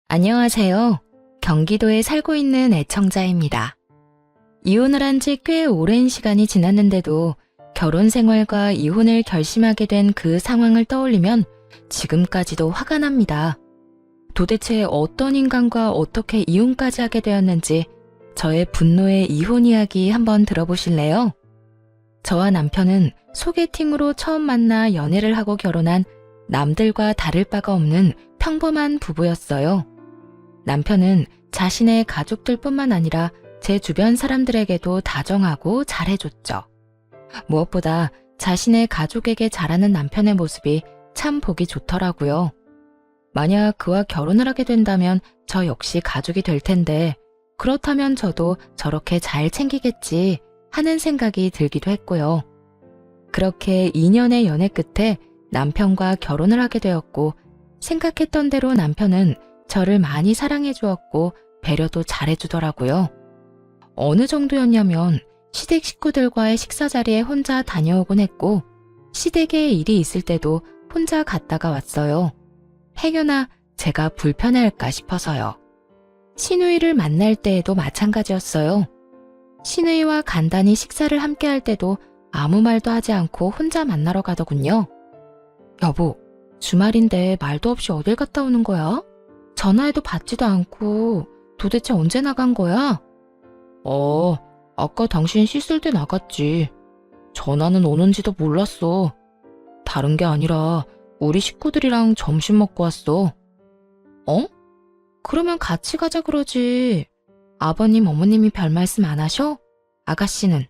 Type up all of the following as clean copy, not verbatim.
안녕하세요. 경기도에 살고 있는 애청자입니다. 이혼을 한 지 꽤 오랜 시간이 지났는데도 결혼 생활과 이혼을 결심하게 된 그 상황을 떠올리면 지금까지도 화가 납니다. 도대체 어떤 인간과 어떻게 이혼까지 하게 되었는지 저의 분노의 이혼 이야기 한번 들어보실래요? 저와 남편은 소개팅으로 처음 만나 연애를 하고 결혼한 남들과 다를 바가 없는 평범한 부부였어요. 남편은 자신의 가족들뿐만 아니라 제 주변 사람들에게도 다정하고 잘해줬죠. 무엇보다 자신의 가족에게 잘하는 남편의 모습이 참 보기 좋더라고요. 만약 그와 결혼을 하게 된다면 저 역시 가족이 될 텐데 그렇다면 저도 저렇게 잘 챙기겠지 하는 생각이 들기도 했고요. 그렇게 2년의 연애 끝에 남편과 결혼을 하게 되었고 생각했던 대로 남편은 저를 많이 사랑해 주었고 배려도 잘해 주더라고요. 어느 정도였냐면 시댁 식구들과의 식사 자리에 혼자 다녀오곤 했고 시댁에 일이 있을 때도 혼자 갔다가 왔어요. 행여나 제가 불편할까 싶어서요. 시누이를 만날 때에도 마찬가지였어요. 시누이와 간단히 식사를 함께 할 때도 아무 말도 하지 않고 혼자 만나러 가더군요. 여보, 주말인데 말도 없이 어딜 갔다 오는 거야? 전화해도 받지도 않고 도대체 언제 나간 거야? 아까 당신 씻을 때 나갔지. 전화는 오는지도 몰랐어. 다른 게 아니라 우리 식구들이랑 점심 먹고 왔어. 그러면 같이 가자 그러지. 아버님, 어머님이 별 말씀 안 하셔? 아가씨는?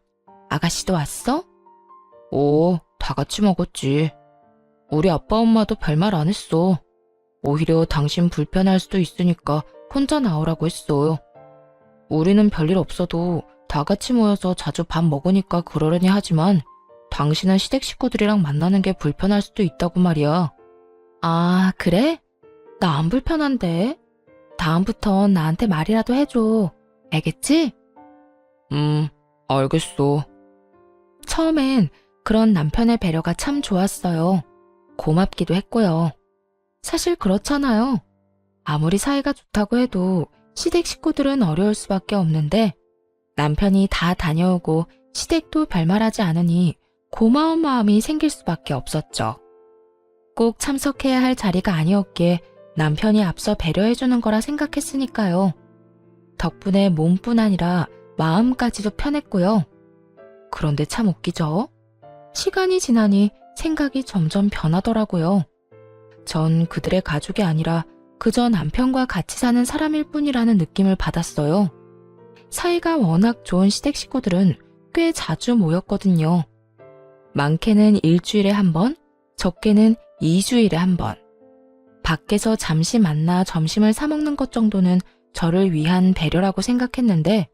아가씨도 왔어? 다 같이 먹었지. 우리 아빠 엄마도 별말 안 했어. 오히려 당신 불편할 수도 있으니까 혼자 나오라고 했어요. 우리는 별일 없어도 다 같이 모여서 자주 밥 먹으니까 그러려니 하지만 당신은 시댁 식구들이랑 만나는 게 불편할 수도 있다고 말이야. 아, 그래? 나 안 불편한데. 다음부턴 나한테 말이라도 해줘. 알겠지? 알겠어. 처음엔 그런 남편의 배려가 참 좋았어요. 고맙기도 했고요. 사실 그렇잖아요. 아무리 사이가 좋다고 해도 시댁 식구들은 어려울 수밖에 없는데 남편이 다 다녀오고 시댁도 별말하지 않으니 고마운 마음이 생길 수밖에 없었죠. 꼭 참석해야 할 자리가 아니었기에 남편이 앞서 배려해주는 거라 생각했으니까요. 덕분에 몸뿐 아니라 마음까지도 편했고요. 그런데 참 웃기죠? 시간이 지나니 생각이 점점 변하더라고요. 전 그들의 가족이 아니라 그저 남편과 같이 사는 사람일 뿐이라는 느낌을 받았어요. 사이가 워낙 좋은 시댁 식구들은 꽤 자주 모였거든요. 많게는 일주일에 한 번, 적게는 2주일에 한 번. 밖에서 잠시 만나 점심을 사 먹는 것 정도는 저를 위한 배려라고 생각했는데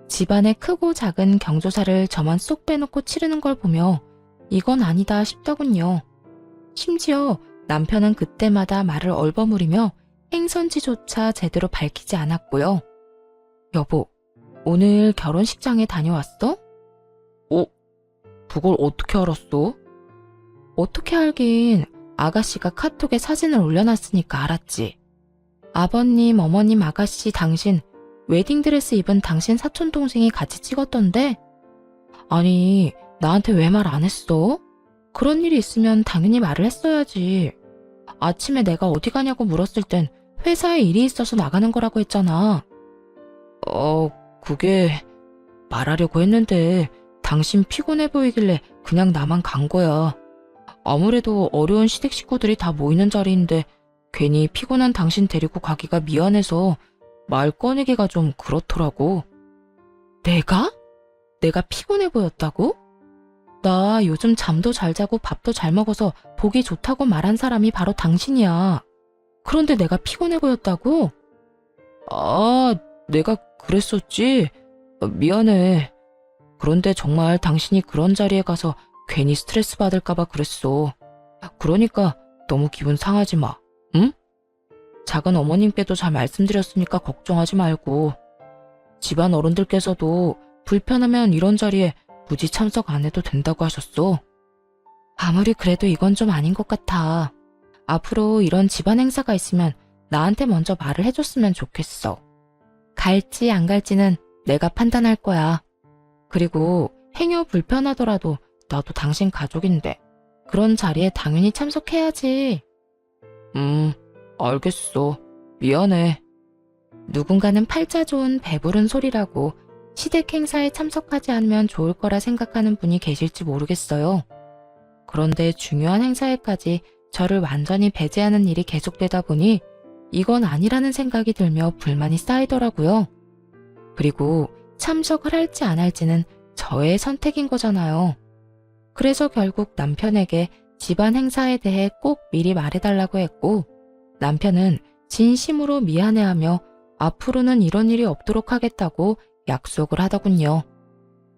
집안의 크고 작은 경조사를 저만 쏙 빼놓고 치르는 걸 보며 이건 아니다 싶더군요. 심지어 남편은 그때마다 말을 얼버무리며 행선지조차 제대로 밝히지 않았고요. 여보, 오늘 결혼식장에 다녀왔어? 그걸 어떻게 알았어? 어떻게 알긴 아가씨가 카톡에 사진을 올려놨으니까 알았지. 아버님, 어머님, 아가씨, 당신 웨딩드레스 입은 당신 사촌동생이 같이 찍었던데? 아니, 나한테 왜 말 안 했어? 그런 일이 있으면 당연히 말을 했어야지. 아침에 내가 어디 가냐고 물었을 땐 회사에 일이 있어서 나가는 거라고 했잖아. 그게 말하려고 했는데 당신 피곤해 보이길래 그냥 나만 간 거야. 아무래도 어려운 시댁 식구들이 다 모이는 자리인데 괜히 피곤한 당신 데리고 가기가 미안해서 말 꺼내기가 좀 그렇더라고. 내가? 내가 피곤해 보였다고? 나 요즘 잠도 잘 자고 밥도 잘 먹어서 보기 좋다고 말한 사람이 바로 당신이야. 그런데 내가 피곤해 보였다고? 내가 그랬었지? 미안해. 그런데 정말 당신이 그런 자리에 가서 괜히 스트레스 받을까봐 그랬어. 그러니까 너무 기분 상하지 마, 응? 작은 어머님께도 잘 말씀드렸으니까 걱정하지 말고. 집안 어른들께서도 불편하면 이런 자리에 굳이 참석 안 해도 된다고 하셨어. 아무리 그래도 이건 좀 아닌 것 같아. 앞으로 이런 집안 행사가 있으면 나한테 먼저 말을 해줬으면 좋겠어. 갈지 안 갈지는 내가 판단할 거야. 그리고 행여 불편하더라도 나도 당신 가족인데 그런 자리에 당연히 참석해야지. 알겠어. 미안해. 누군가는 팔자 좋은 배부른 소리라고 시댁 행사에 참석하지 않으면 좋을 거라 생각하는 분이 계실지 모르겠어요. 그런데 중요한 행사에까지 저를 완전히 배제하는 일이 계속되다 보니 이건 아니라는 생각이 들며 불만이 쌓이더라고요. 그리고 참석을 할지 안 할지는 저의 선택인 거잖아요. 그래서 결국 남편에게 집안 행사에 대해 꼭 미리 말해달라고 했고, 남편은 진심으로 미안해하며 앞으로는 이런 일이 없도록 하겠다고 약속을 하더군요.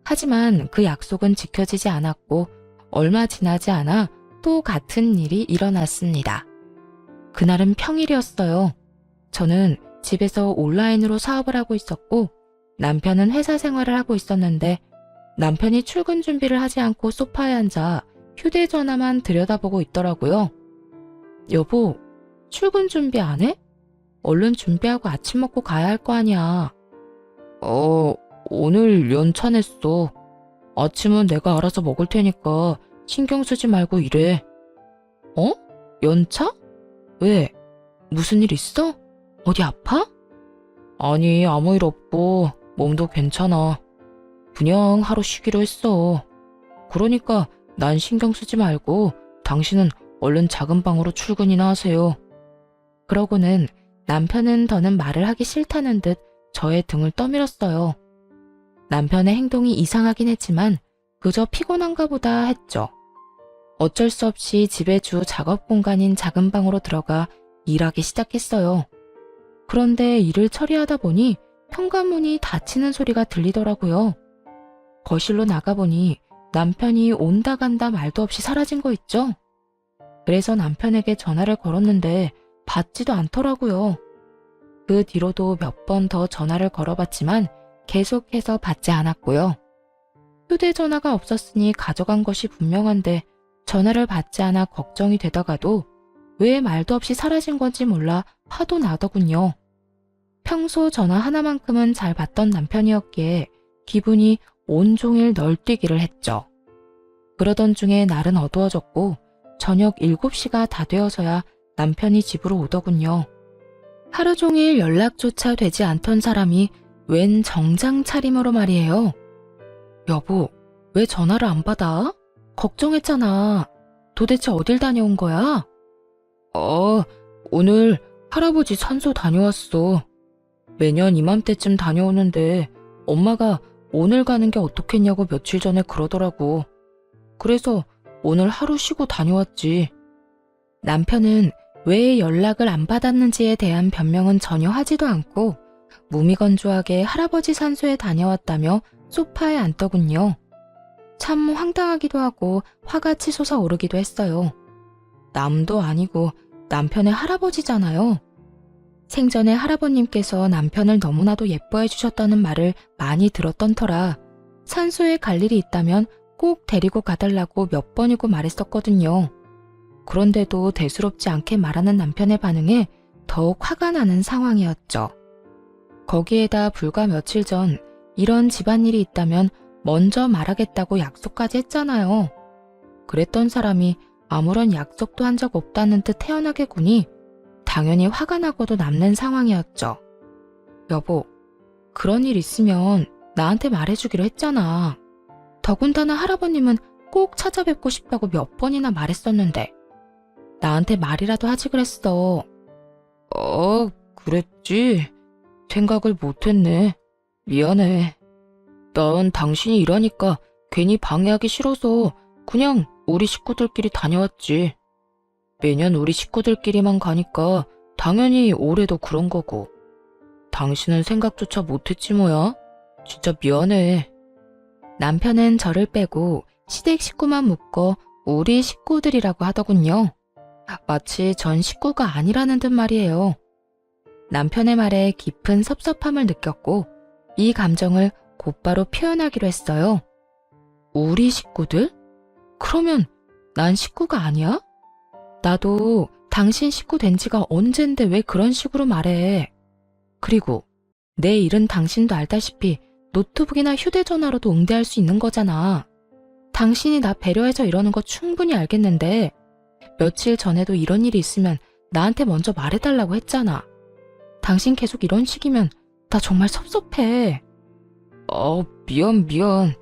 하지만 그 약속은 지켜지지 않았고 얼마 지나지 않아 또 같은 일이 일어났습니다. 그날은 평일이었어요. 저는 집에서 온라인으로 사업을 하고 있었고 남편은 회사 생활을 하고 있었는데 남편이 출근 준비를 하지 않고 소파에 앉아 휴대전화만 들여다보고 있더라고요. 여보, 출근 준비 안 해? 얼른 준비하고 아침 먹고 가야 할 거 아니야. 오늘 연차 냈어. 아침은 내가 알아서 먹을 테니까 신경 쓰지 말고 일해. 연차? 왜? 무슨 일 있어? 어디 아파? 아니, 아무 일 없고 몸도 괜찮아. 그냥 하루 쉬기로 했어. 그러니까 난 신경 쓰지 말고 당신은 얼른 작은 방으로 출근이나 하세요. 그러고는 남편은 더는 말을 하기 싫다는 듯 저의 등을 떠밀었어요. 남편의 행동이 이상하긴 했지만 그저 피곤한가 보다 했죠. 어쩔 수 없이 집의 주 작업 공간인 작은 방으로 들어가 일하기 시작했어요. 그런데 일을 처리하다 보니 현관문이 닫히는 소리가 들리더라고요. 거실로 나가보니 남편이 온다 간다 말도 없이 사라진 거 있죠? 그래서 남편에게 전화를 걸었는데 받지도 않더라고요. 그 뒤로도 몇 번 더 전화를 걸어봤지만 계속해서 받지 않았고요. 휴대전화가 없었으니 가져간 것이 분명한데 전화를 받지 않아 걱정이 되다가도 왜 말도 없이 사라진 건지 몰라 화도 나더군요. 평소 전화 하나만큼은 잘 받던 남편이었기에 기분이 온종일 널뛰기를 했죠. 그러던 중에 날은 어두워졌고 저녁 7시가 다 되어서야 남편이 집으로 오더군요. 하루 종일 연락조차 되지 않던 사람이 웬 정장 차림으로 말이에요. 여보, 왜 전화를 안 받아? 걱정했잖아. 도대체 어딜 다녀온 거야? 오늘 할아버지 산소 다녀왔어. 매년 이맘때쯤 다녀오는데 엄마가 오늘 가는 게 어떻겠냐고 며칠 전에 그러더라고. 그래서 오늘 하루 쉬고 다녀왔지. 남편은 왜 연락을 안 받았는지에 대한 변명은 전혀 하지도 않고 무미건조하게 할아버지 산소에 다녀왔다며 소파에 앉더군요. 참 황당하기도 하고 화가 치솟아 오르기도 했어요. 남도 아니고 남편의 할아버지잖아요. 생전에 할아버님께서 남편을 너무나도 예뻐해 주셨다는 말을 많이 들었던 터라 산소에 갈 일이 있다면 꼭 데리고 가달라고 몇 번이고 말했었거든요. 그런데도 대수롭지 않게 말하는 남편의 반응에 더욱 화가 나는 상황이었죠. 거기에다 불과 며칠 전 이런 집안일이 있다면 먼저 말하겠다고 약속까지 했잖아요. 그랬던 사람이 아무런 약속도 한 적 없다는 듯 태연하게 구니 당연히 화가 나고도 남는 상황이었죠. 여보, 그런 일 있으면 나한테 말해주기로 했잖아. 더군다나 할아버님은 꼭 찾아뵙고 싶다고 몇 번이나 말했었는데 나한테 말이라도 하지 그랬어. 그랬지. 생각을 못했네. 미안해. 난 당신이 일하니까 괜히 방해하기 싫어서 그냥 우리 식구들끼리 다녀왔지. 매년 우리 식구들끼리만 가니까 당연히 올해도 그런 거고. 당신은 생각조차 못했지 뭐야. 진짜 미안해. 남편은 저를 빼고 시댁 식구만 묶어 우리 식구들이라고 하더군요. 마치 전 식구가 아니라는 듯 말이에요. 남편의 말에 깊은 섭섭함을 느꼈고 이 감정을 곧바로 표현하기로 했어요. 우리 식구들? 그러면 난 식구가 아니야? 나도 당신 식구 된 지가 언젠데 왜 그런 식으로 말해. 그리고 내 일은 당신도 알다시피 노트북이나 휴대전화로도 응대할 수 있는 거잖아. 당신이 나 배려해서 이러는 거 충분히 알겠는데 며칠 전에도 이런 일이 있으면 나한테 먼저 말해달라고 했잖아. 당신 계속 이런 식이면 나 정말 섭섭해. 미안.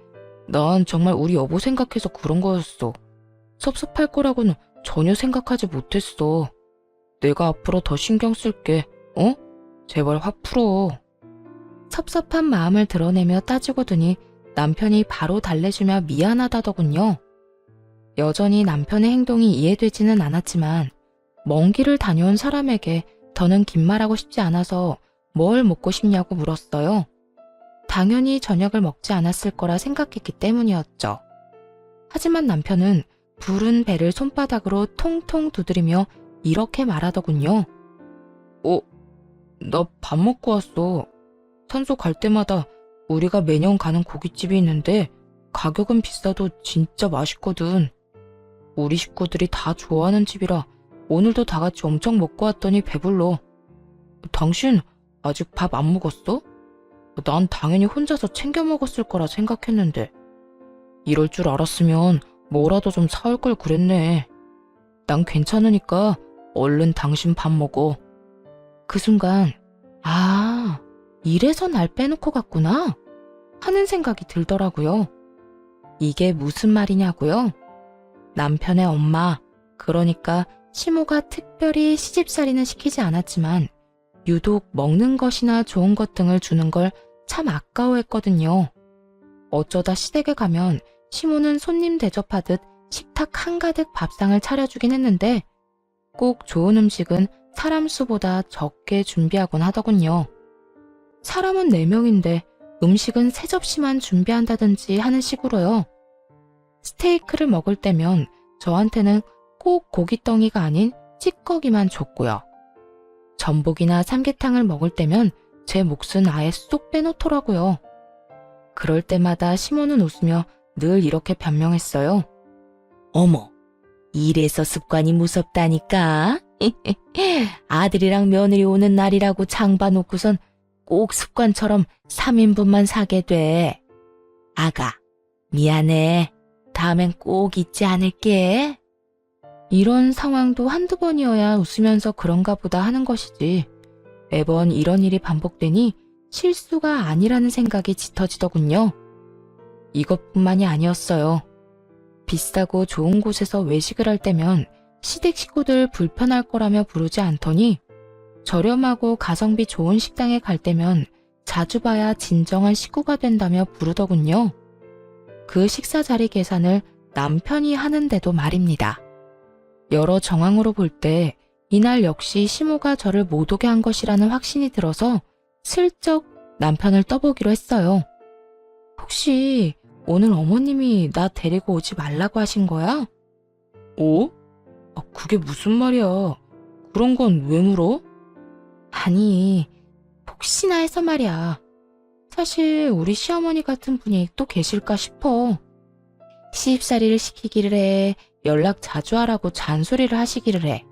난 정말 우리 여보 생각해서 그런 거였어. 섭섭할 거라고는 전혀 생각하지 못했어. 내가 앞으로 더 신경 쓸게. 제발 화 풀어. 섭섭한 마음을 드러내며 따지고 드니 남편이 바로 달래주며 미안하다더군요. 여전히 남편의 행동이 이해되지는 않았지만 먼 길을 다녀온 사람에게 더는 긴 말하고 싶지 않아서 뭘 먹고 싶냐고 물었어요. 당연히 저녁을 먹지 않았을 거라 생각했기 때문이었죠. 하지만 남편은 부른 배를 손바닥으로 통통 두드리며 이렇게 말하더군요. 나 밥 먹고 왔어. 산소 갈 때마다 우리가 매년 가는 고깃집이 있는데 가격은 비싸도 진짜 맛있거든. 우리 식구들이 다 좋아하는 집이라 오늘도 다 같이 엄청 먹고 왔더니 배불러. 당신 아직 밥 안 먹었어? 난 당연히 혼자서 챙겨 먹었을 거라 생각했는데. 이럴 줄 알았으면 뭐라도 좀 사올 걸 그랬네. 난 괜찮으니까 얼른 당신 밥 먹어. 그 순간 이래서 날 빼놓고 갔구나 하는 생각이 들더라고요. 이게 무슨 말이냐고요? 남편의 엄마, 그러니까 시모가 특별히 시집살이는 시키지 않았지만 유독 먹는 것이나 좋은 것 등을 주는 걸 참 아까워했거든요. 어쩌다 시댁에 가면 시모는 손님 대접하듯 식탁 한가득 밥상을 차려주긴 했는데 꼭 좋은 음식은 사람 수보다 적게 준비하곤 하더군요. 사람은 4명인데 음식은 3접시만 준비한다든지 하는 식으로요. 스테이크를 먹을 때면 저한테는 꼭 고깃덩이가 아닌 찌꺼기만 줬고요. 전복이나 삼계탕을 먹을 때면 제 몫은 아예 쏙 빼놓더라고요. 그럴 때마다 시모는 웃으며 늘 이렇게 변명했어요. 어머, 이래서 습관이 무섭다니까. 아들이랑 며느리 오는 날이라고 장 봐놓고선 꼭 습관처럼 3인분만 사게 돼. 아가, 미안해. 다음엔 꼭 잊지 않을게. 이런 상황도 한두 번이어야 웃으면서 그런가 보다 하는 것이지. 매번 이런 일이 반복되니 실수가 아니라는 생각이 짙어지더군요. 이것뿐만이 아니었어요. 비싸고 좋은 곳에서 외식을 할 때면 시댁 식구들 불편할 거라며 부르지 않더니 저렴하고 가성비 좋은 식당에 갈 때면 자주 봐야 진정한 식구가 된다며 부르더군요. 그 식사 자리 계산을 남편이 하는데도 말입니다. 여러 정황으로 볼 때 이날 역시 시모가 저를 못 오게 한 것이라는 확신이 들어서 슬쩍 남편을 떠보기로 했어요. 혹시 오늘 어머님이 나 데리고 오지 말라고 하신 거야? 그게 무슨 말이야. 그런 건 왜 물어? 아니, 혹시나 해서 말이야. 사실 우리 시어머니 같은 분이 또 계실까 싶어. 시집살이를 시키기를 해, 연락 자주 하라고 잔소리를 하시기를 해.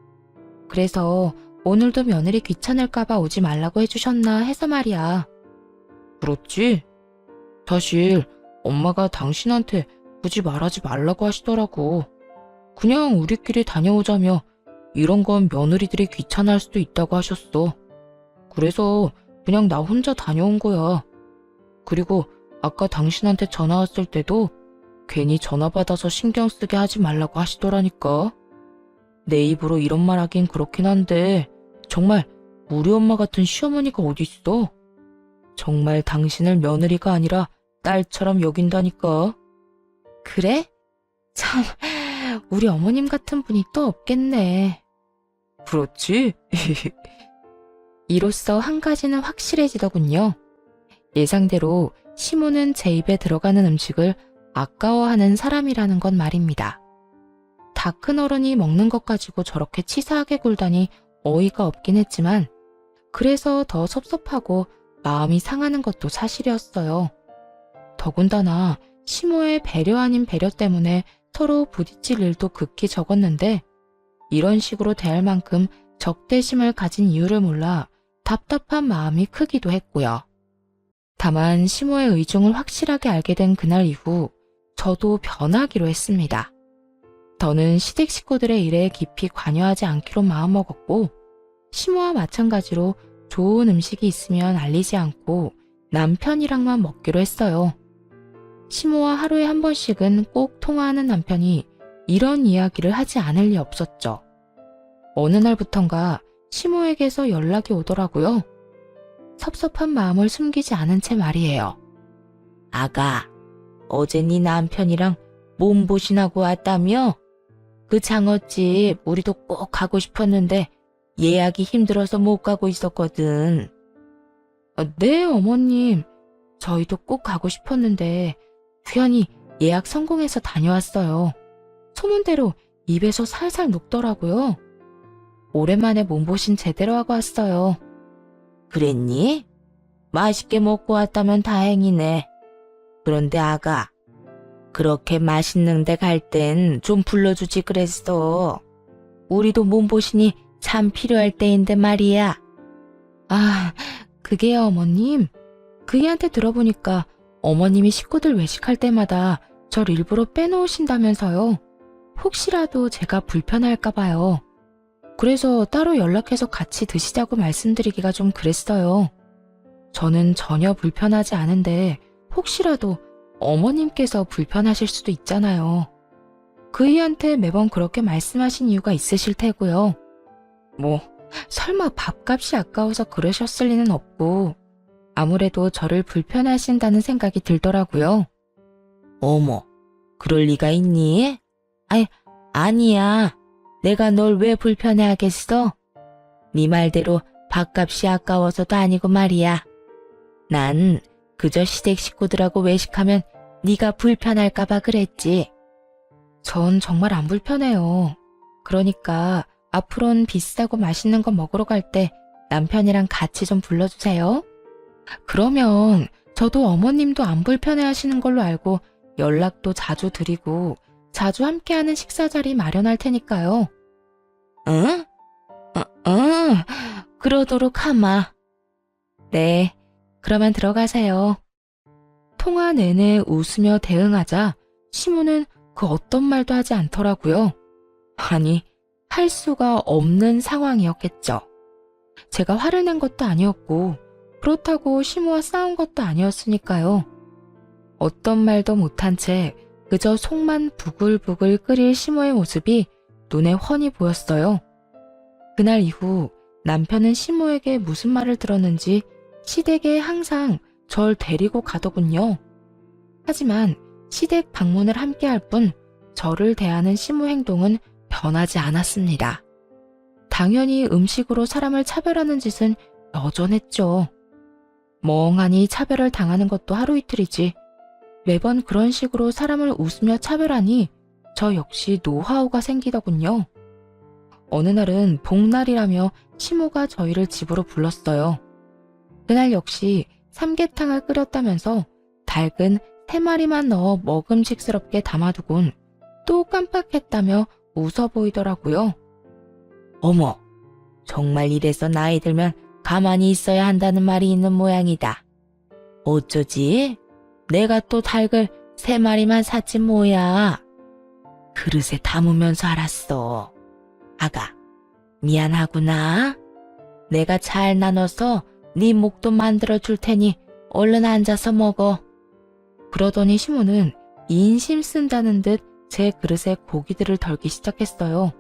그래서 오늘도 며느리 귀찮을까봐 오지 말라고 해주셨나 해서 말이야. 그렇지? 사실 엄마가 당신한테 굳이 말하지 말라고 하시더라고. 그냥 우리끼리 다녀오자며 이런 건 며느리들이 귀찮아할 수도 있다고 하셨어. 그래서 그냥 나 혼자 다녀온 거야. 그리고 아까 당신한테 전화 왔을 때도 괜히 전화 받아서 신경 쓰게 하지 말라고 하시더라니까. 내 입으로 이런 말 하긴 그렇긴 한데 정말 우리 엄마 같은 시어머니가 어딨어. 정말 당신을 며느리가 아니라 딸처럼 여긴다니까. 그래? 참, 우리 어머님 같은 분이 또 없겠네. 그렇지? 이로써 한 가지는 확실해지더군요. 예상대로 시모는 제 입에 들어가는 음식을 아까워하는 사람이라는 건 말입니다. 다 큰 어른이 먹는 것 가지고 저렇게 치사하게 굴다니 어이가 없긴 했지만 그래서 더 섭섭하고 마음이 상하는 것도 사실이었어요. 더군다나 시모의 배려 아닌 배려 때문에 서로 부딪힐 일도 극히 적었는데 이런 식으로 대할 만큼 적대심을 가진 이유를 몰라 답답한 마음이 크기도 했고요. 다만 시모의 의중을 확실하게 알게 된 그날 이후 저도 변하기로 했습니다. 더는 시댁 식구들의 일에 깊이 관여하지 않기로 마음먹었고 시모와 마찬가지로 좋은 음식이 있으면 알리지 않고 남편이랑만 먹기로 했어요. 시모와 하루에 한 번씩은 꼭 통화하는 남편이 이런 이야기를 하지 않을 리 없었죠. 어느 날부턴가 시모에게서 연락이 오더라고요. 섭섭한 마음을 숨기지 않은 채 말이에요. 아가, 어제 네 남편이랑 몸보신하고 왔다며? 그 장어집 우리도 꼭 가고 싶었는데 예약이 힘들어서 못 가고 있었거든. 네, 어머님. 저희도 꼭 가고 싶었는데 우연히 예약 성공해서 다녀왔어요. 소문대로 입에서 살살 녹더라고요. 오랜만에 몸보신 제대로 하고 왔어요. 그랬니? 맛있게 먹고 왔다면 다행이네. 그런데 아가, 그렇게 맛있는 데 갈 땐 좀 불러주지 그랬어. 우리도 몸보신이 참 필요할 때인데 말이야. 아, 그게요, 어머님. 그이한테 들어보니까 어머님이 식구들 외식할 때마다 절 일부러 빼놓으신다면서요. 혹시라도 제가 불편할까 봐요. 그래서 따로 연락해서 같이 드시자고 말씀드리기가 좀 그랬어요. 저는 전혀 불편하지 않은데 혹시라도 어머님께서 불편하실 수도 있잖아요. 그이한테 매번 그렇게 말씀하신 이유가 있으실 테고요. 뭐 설마 밥값이 아까워서 그러셨을 리는 없고 아무래도 저를 불편하신다는 생각이 들더라고요. 어머, 그럴 리가 있니? 아니야. 내가 널 왜 불편해하겠어? 네 말대로 밥값이 아까워서도 아니고 말이야. 난 그저 시댁 식구들하고 외식하면 네가 불편할까 봐 그랬지. 전 정말 안 불편해요. 그러니까 앞으로는 비싸고 맛있는 거 먹으러 갈 때 남편이랑 같이 좀 불러주세요. 그러면 저도 어머님도 안 불편해하시는 걸로 알고 연락도 자주 드리고 자주 함께하는 식사 자리 마련할 테니까요. 응? 그러도록 하마. 네, 그러면 들어가세요. 통화 내내 웃으며 대응하자 시모는 그 어떤 말도 하지 않더라고요. 아니, 할 수가 없는 상황이었겠죠. 제가 화를 낸 것도 아니었고 그렇다고 시모와 싸운 것도 아니었으니까요. 어떤 말도 못한 채 그저 속만 부글부글 끓일 시모의 모습이 눈에 훤히 보였어요. 그날 이후 남편은 시모에게 무슨 말을 들었는지 시댁에 항상 절 데리고 가더군요. 하지만 시댁 방문을 함께 할 뿐 저를 대하는 시모 행동은 변하지 않았습니다. 당연히 음식으로 사람을 차별하는 짓은 여전했죠. 멍하니 차별을 당하는 것도 하루 이틀이지 매번 그런 식으로 사람을 웃으며 차별하니 저 역시 노하우가 생기더군요. 어느 날은 복날이라며 시모가 저희를 집으로 불렀어요. 그날 역시 삼계탕을 끓였다면서 닭은 3마리만 넣어 먹음직스럽게 담아두곤 또 깜빡했다며 웃어 보이더라고요. 어머, 정말 이래서 나이 들면 가만히 있어야 한다는 말이 있는 모양이다. 어쩌지? 내가 또 닭을 3마리만 샀지 뭐야. 그릇에 담으면서 알았어. 아가, 미안하구나. 내가 잘 나눠서 네 목도 만들어 줄 테니 얼른 앉아서 먹어. 그러더니 시모는 인심 쓴다는 듯 제 그릇에 고기들을 덜기 시작했어요.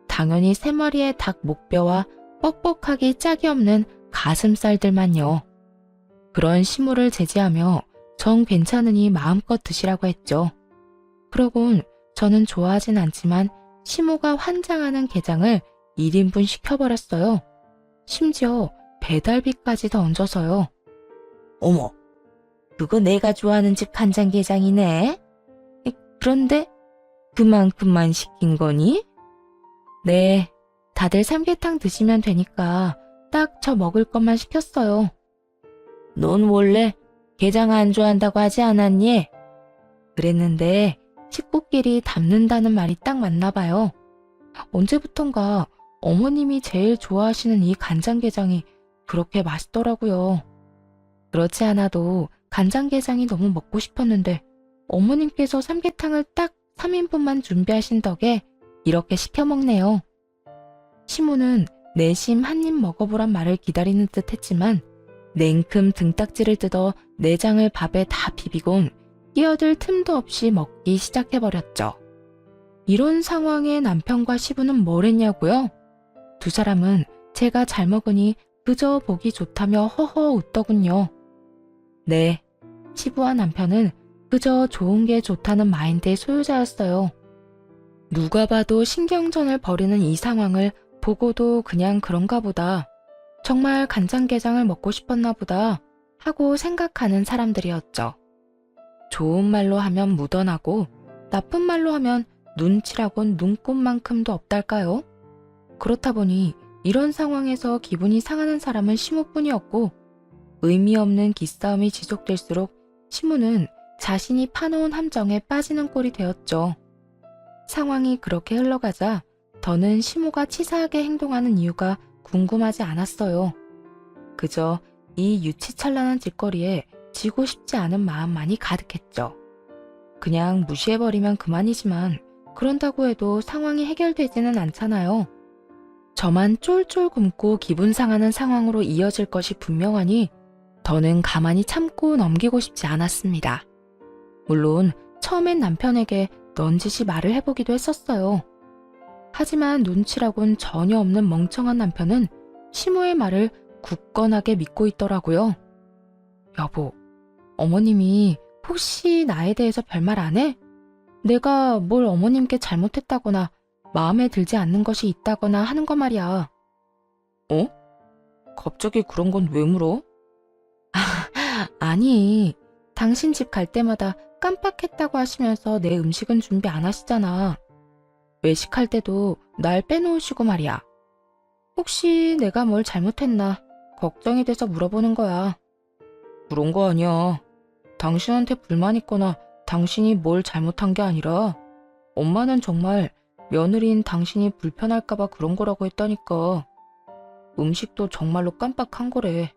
당연히 3마리의 닭 목뼈와 뻑뻑하기 짝이 없는 가슴살들만요. 그런 시모를 제지하며 정 괜찮으니 마음껏 드시라고 했죠. 그러곤 저는 좋아하진 않지만 시모가 환장하는 게장을 1인분 시켜버렸어요. 심지어 배달비까지 더 얹어서요. 어머, 그거 내가 좋아하는 집 간장게장이네. 그런데 그만큼만 시킨 거니? 네, 다들 삼계탕 드시면 되니까 딱 저 먹을 것만 시켰어요. 넌 원래 게장 안 좋아한다고 하지 않았니? 그랬는데 식구끼리 담는다는 말이 딱 맞나 봐요. 언제부턴가 어머님이 제일 좋아하시는 이 간장게장이 그렇게 맛있더라고요. 그렇지 않아도 간장게장이 너무 먹고 싶었는데 어머님께서 삼계탕을 딱 3인분만 준비하신 덕에 이렇게 시켜 먹네요. 시모는 내심 한 입 먹어보란 말을 기다리는 듯 했지만 냉큼 등딱지를 뜯어 내장을 밥에 다 비비곤 끼어들 틈도 없이 먹기 시작해버렸죠. 이런 상황에 남편과 시부는 뭘 했냐고요? 두 사람은 제가 잘 먹으니 그저 보기 좋다며 허허 웃더군요. 네, 시부와 남편은 그저 좋은 게 좋다는 마인드의 소유자였어요. 누가 봐도 신경전을 벌이는 이 상황을 보고도 그냥 그런가 보다. 정말 간장게장을 먹고 싶었나 보다 하고 생각하는 사람들이었죠. 좋은 말로 하면 묻어나고 나쁜 말로 하면 눈치라곤 눈꼽만큼도 없달까요? 그렇다 보니 이런 상황에서 기분이 상하는 사람은 시무뿐이었고 의미 없는 기싸움이 지속될수록 시무는 자신이 파놓은 함정에 빠지는 꼴이 되었죠. 상황이 그렇게 흘러가자 더는 시무가 치사하게 행동하는 이유가 궁금하지 않았어요. 그저 이 유치찬란한 짓거리에 지고 싶지 않은 마음만이 가득했죠. 그냥 무시해버리면 그만이지만 그런다고 해도 상황이 해결되지는 않잖아요. 저만 쫄쫄 굶고 기분 상하는 상황으로 이어질 것이 분명하니 더는 가만히 참고 넘기고 싶지 않았습니다. 물론 처음엔 남편에게 넌지시 말을 해보기도 했었어요. 하지만 눈치라곤 전혀 없는 멍청한 남편은 시모의 말을 굳건하게 믿고 있더라고요. 여보, 어머님이 혹시 나에 대해서 별말 안 해? 내가 뭘 어머님께 잘못했다거나 마음에 들지 않는 것이 있다거나 하는 거 말이야. 어? 갑자기 그런 건 왜 물어? 아니, 당신 집 갈 때마다 깜빡했다고 하시면서 내 음식은 준비 안 하시잖아. 외식할 때도 날 빼놓으시고 말이야. 혹시 내가 뭘 잘못했나 걱정이 돼서 물어보는 거야. 그런 거 아니야. 당신한테 불만 있거나 당신이 뭘 잘못한 게 아니라 엄마는 정말 며느리인 당신이 불편할까봐 그런 거라고 했다니까. 음식도 정말로 깜빡한 거래.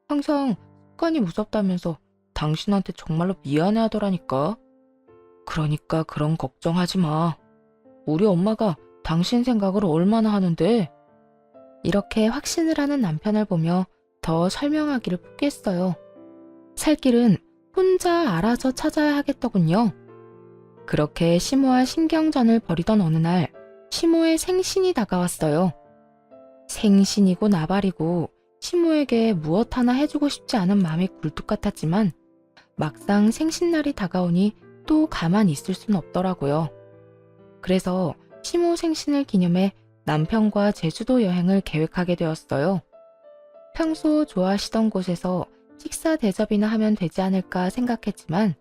항상 습관이 무섭다면서 당신한테 정말로 미안해 하더라니까. 그러니까 그런 걱정하지 마. 우리 엄마가 당신 생각을 얼마나 하는데. 이렇게 확신을 하는 남편을 보며 더 설명하기를 포기했어요. 살 길은 혼자 알아서 찾아야 하겠더군요. 그렇게 시모와 신경전을 벌이던 어느 날 시모의 생신이 다가왔어요. 생신이고 나발이고 시모에게 무엇 하나 해주고 싶지 않은 마음이 굴뚝 같았지만 막상 생신날이 다가오니 또 가만히 있을 순 없더라고요. 그래서 시모 생신을 기념해 남편과 제주도 여행을 계획하게 되었어요. 평소 좋아하시던 곳에서 식사 대접이나 하면 되지 않을까 생각했지만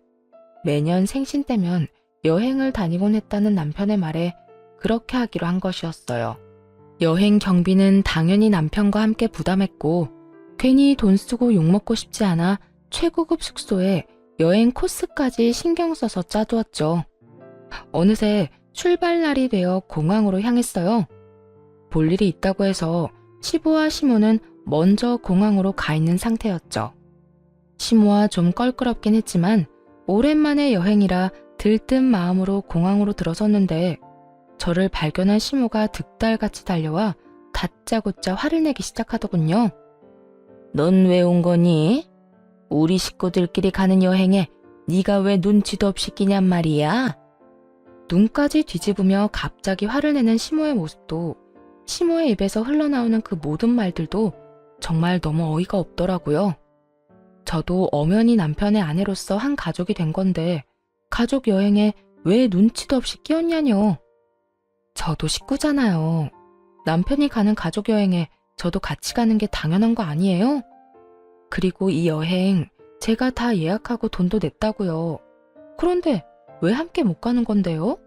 매년 생신 때면 여행을 다니곤 했다는 남편의 말에 그렇게 하기로 한 것이었어요. 여행 경비는 당연히 남편과 함께 부담했고 괜히 돈 쓰고 욕먹고 싶지 않아 최고급 숙소에 여행 코스까지 신경 써서 짜두었죠. 어느새 출발날이 되어 공항으로 향했어요. 볼 일이 있다고 해서 시부와 시모는 먼저 공항으로 가 있는 상태였죠. 시모와 좀 껄끄럽긴 했지만 오랜만에 여행이라 들뜬 마음으로 공항으로 들어섰는데 저를 발견한 시모가 득달같이 달려와 다짜고짜 화를 내기 시작하더군요. 넌 왜 온 거니? 우리 식구들끼리 가는 여행에 네가 왜 눈치도 없이 끼냔 말이야? 눈까지 뒤집으며 갑자기 화를 내는 시모의 모습도 시모의 입에서 흘러나오는 그 모든 말들도 정말 너무 어이가 없더라고요. 저도 엄연히 남편의 아내로서 한 가족이 된 건데 가족 여행에 왜 눈치도 없이 끼었냐뇨. 저도 식구잖아요. 남편이 가는 가족 여행에 저도 같이 가는 게 당연한 거 아니에요? 그리고 이 여행 제가 다 예약하고 돈도 냈다고요. 그런데 왜 함께 못 가는 건데요?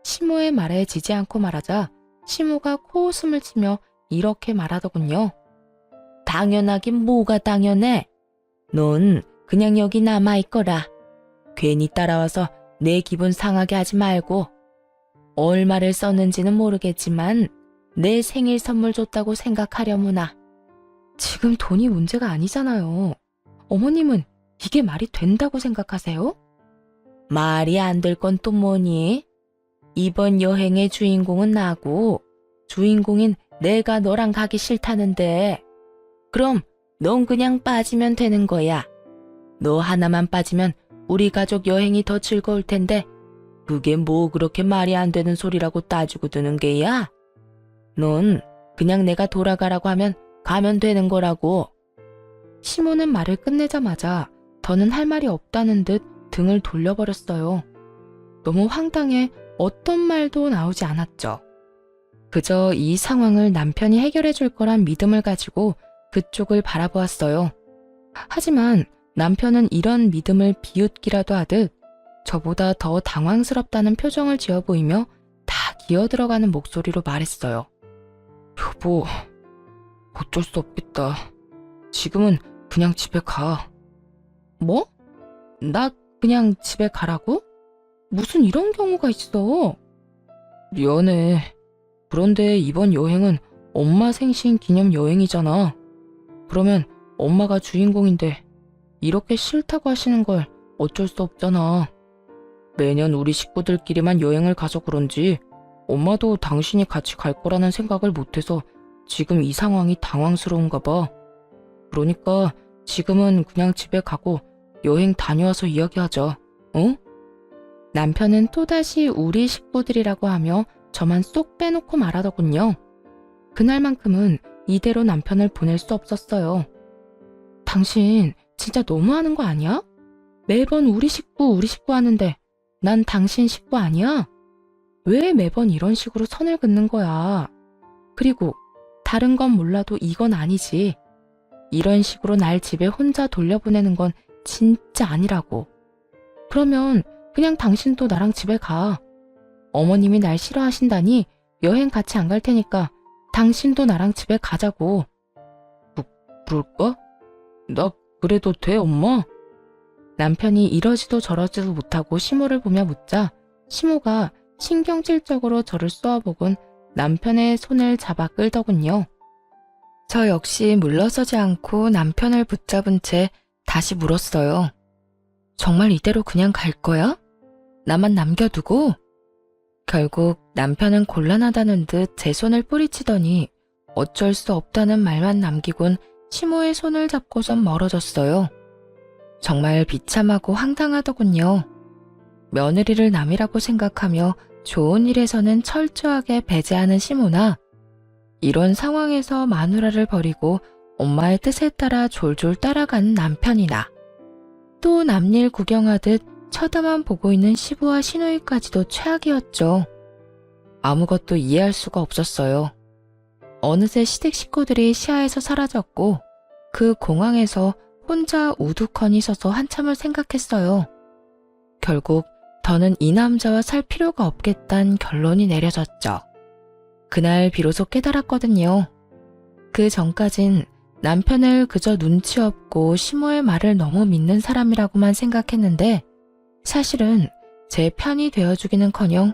시모의 말에 지지 않고 말하자 시모가 코웃음을 치며 이렇게 말하더군요. 당연하긴 뭐가 당연해. 넌 그냥 여기 남아있거라. 괜히 따라와서 내 기분 상하게 하지 말고. 얼마를 썼는지는 모르겠지만 내 생일 선물 줬다고 생각하려무나. 지금 돈이 문제가 아니잖아요. 어머님은 이게 말이 된다고 생각하세요? 말이 안 될 건 또 뭐니? 이번 여행의 주인공은 나고 주인공인 내가 너랑 가기 싫다는데 그럼 넌 그냥 빠지면 되는 거야. 너 하나만 빠지면 우리 가족 여행이 더 즐거울 텐데 그게 뭐 그렇게 말이 안 되는 소리라고 따지고 드는 게야? 넌 그냥 내가 돌아가라고 하면 가면 되는 거라고. 시모는 말을 끝내자마자 더는 할 말이 없다는 듯 등을 돌려버렸어요. 너무 황당해 어떤 말도 나오지 않았죠. 그저 이 상황을 남편이 해결해 줄 거란 믿음을 가지고 그쪽을 바라보았어요. 하지만 남편은 이런 믿음을 비웃기라도 하듯 저보다 더 당황스럽다는 표정을 지어 보이며 다 기어들어가는 목소리로 말했어요. 여보, 어쩔 수 없겠다. 지금은 그냥 집에 가. 뭐? 나 그냥 집에 가라고? 무슨 이런 경우가 있어? 미안해. 그런데 이번 여행은 엄마 생신 기념 여행이잖아. 그러면 엄마가 주인공인데 이렇게 싫다고 하시는 걸 어쩔 수 없잖아. 매년 우리 식구들끼리만 여행을 가서 그런지 엄마도 당신이 같이 갈 거라는 생각을 못해서 지금 이 상황이 당황스러운가 봐. 그러니까 지금은 그냥 집에 가고 여행 다녀와서 이야기하자. 어? 남편은 또다시 우리 식구들이라고 하며 저만 쏙 빼놓고 말하더군요. 그날만큼은 이대로 남편을 보낼 수 없었어요. 당신 진짜 너무하는 거 아니야? 매번 우리 식구 하는데 난 당신 식구 아니야? 왜 매번 이런 식으로 선을 긋는 거야? 그리고 다른 건 몰라도 이건 아니지. 이런 식으로 날 집에 혼자 돌려보내는 건 진짜 아니라고. 그러면 그냥 당신도 나랑 집에 가. 어머님이 날 싫어하신다니 여행 같이 안 갈 테니까 당신도 나랑 집에 가자고. 그럴까? 나 그래도 돼, 엄마? 남편이 이러지도 저러지도 못하고 시모를 보며 묻자 시모가 신경질적으로 저를 쏘아보곤 남편의 손을 잡아 끌더군요. 저 역시 물러서지 않고 남편을 붙잡은 채 다시 물었어요. 정말 이대로 그냥 갈 거야? 나만 남겨두고? 결국 남편은 곤란하다는 듯 제 손을 뿌리치더니 어쩔 수 없다는 말만 남기곤 시모의 손을 잡고선 멀어졌어요. 정말 비참하고 황당하더군요. 며느리를 남이라고 생각하며 좋은 일에서는 철저하게 배제하는 시모나 이런 상황에서 마누라를 버리고 엄마의 뜻에 따라 졸졸 따라가는 남편이나 또 남일 구경하듯 쳐다만 보고 있는 시부와 시누이까지도 최악이었죠. 아무것도 이해할 수가 없었어요. 어느새 시댁 식구들이 시야에서 사라졌고 그 공항에서 혼자 우두커니 서서 한참을 생각했어요. 결국 더는 이 남자와 살 필요가 없겠다는 결론이 내려졌죠. 그날 비로소 깨달았거든요. 그 전까진 남편을 그저 눈치 없고 시모의 말을 너무 믿는 사람이라고만 생각했는데 사실은 제 편이 되어주기는커녕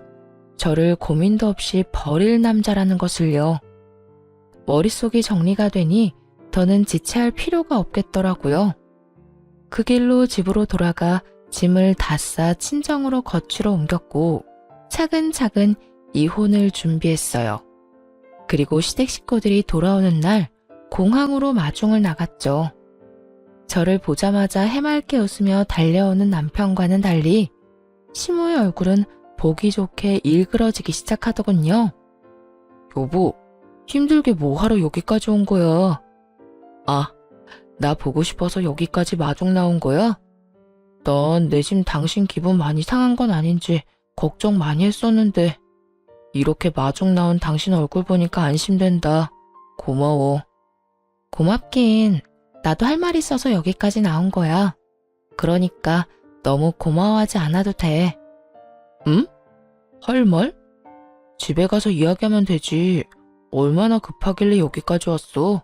저를 고민도 없이 버릴 남자라는 것을요. 머릿속이 정리가 되니 더는 지체할 필요가 없겠더라고요. 그 길로 집으로 돌아가 짐을 다 싸 친정으로 거취로 옮겼고 차근차근 이혼을 준비했어요. 그리고 시댁 식구들이 돌아오는 날 공항으로 마중을 나갔죠. 저를 보자마자 해맑게 웃으며 달려오는 남편과는 달리 시모의 얼굴은 보기 좋게 일그러지기 시작하더군요. 여보, 힘들게 뭐하러 여기까지 온 거야? 아, 나 보고 싶어서 여기까지 마중 나온 거야? 난 내심 당신 기분 많이 상한 건 아닌지 걱정 많이 했었는데 이렇게 마중 나온 당신 얼굴 보니까 안심된다. 고마워. 고맙긴. 나도 할 말 있어서 여기까지 나온 거야. 그러니까 너무 고마워하지 않아도 돼. 응? 할 말? 집에 가서 이야기하면 되지. 얼마나 급하길래 여기까지 왔어?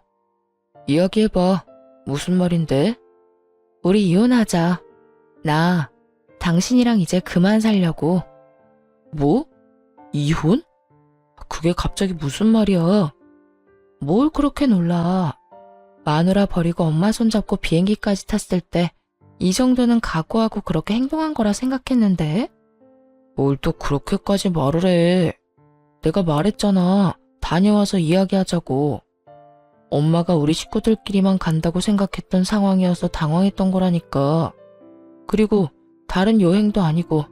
이야기해봐. 무슨 말인데? 우리 이혼하자. 나 당신이랑 이제 그만 살려고. 뭐? 이혼? 그게 갑자기 무슨 말이야? 뭘 그렇게 놀라. 마누라 버리고 엄마 손잡고 비행기까지 탔을 때 이 정도는 각오하고 그렇게 행동한 거라 생각했는데? 뭘 또 그렇게까지 말을 해. 내가 말했잖아. 다녀와서 이야기하자고. 엄마가 우리 식구들끼리만 간다고 생각했던 상황이어서 당황했던 거라니까. 그리고 다른 여행도 아니고